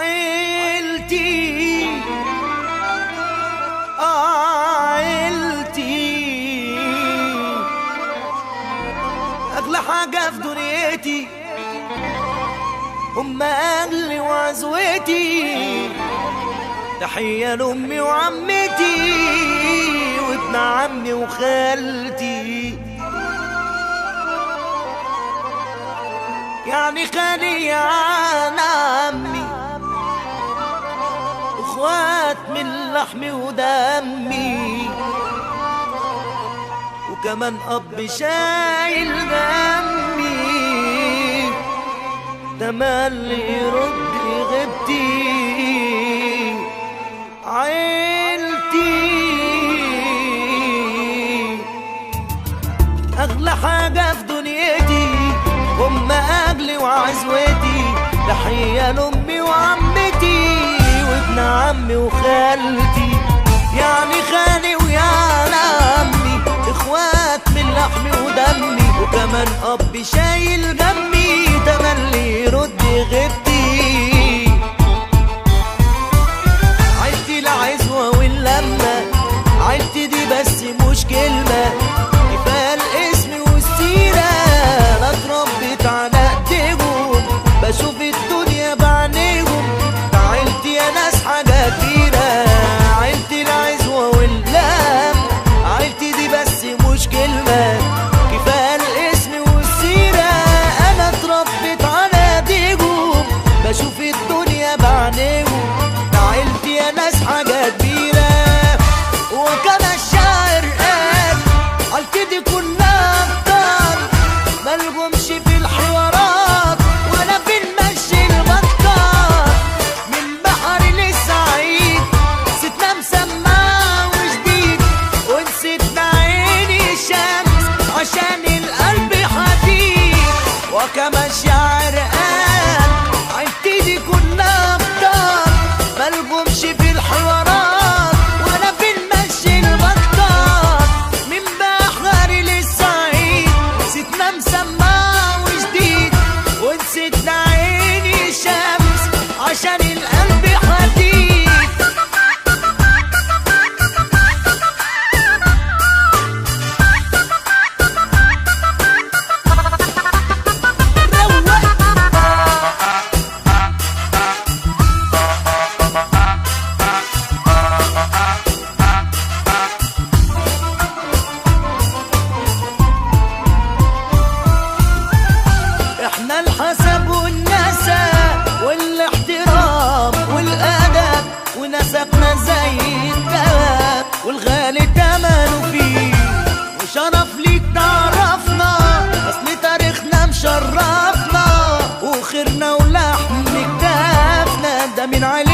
عيلتي عيلتي أغلى حاجة في دنيتي، هم أهلي وعزوتي. تحية لأمي وعمتي وابن عمي وخالتي، يعني خالي يعني عمي، اخوات من لحمي ودمي، وكمان اب شايل همي، تملي يرد غيبتي. عيلتي اغلى حاجة في دنيتي، هم اهلي وعزوتي. تحية لامي وعمتي وابن عمي وخالتي، يعني خالي ويعني عمي، اخوات من لحمي ودمي، وكمان اب شايل جنبي، تملي يرد غيبتي. عيلتي العزوة واللمة، عيلتي دي بس مش كلمة، كفاية الاسم والسيرة. انا اتربيت على ايديهم، بشوف الدنيا بعينيهم. عيلتي يا ناس حاجة كبيرة، عيلتي العزوة واللمة، عيلتي دي بس مش كلمة، كفاية الاسم والسيرة. انا اتربيت على ايديهم، بشوف الدنيا بعينيهم. عيلتي يا ناس حاجة كبيرة. وكما الشاعر قال، عيلتي دي كلها ابطال، ملهمش في الحوارات ولا في المشي البطال. من بحر للصعيد ستنا مسمع وجديد، ونسيتنا عيني الشمس عشان القلب حديد. وكما الشاعر قال، عيلتي دي كلها ابطال، ملهمش في الحوارات ولا في المشي البطال. من بحر للصعيد ستنا مسمع وجديد، ونسيتنا عيني الشمس عشان القلب حديد. احنا الحسب والنسب والاحترام والادب، ونسبنا زي الدهب والغالي تمنه فيه. وشرف ليك تعرفنا، اصل تاريخنا مشرفنا، وخيرنا ولحم كتافنا ده من عليك.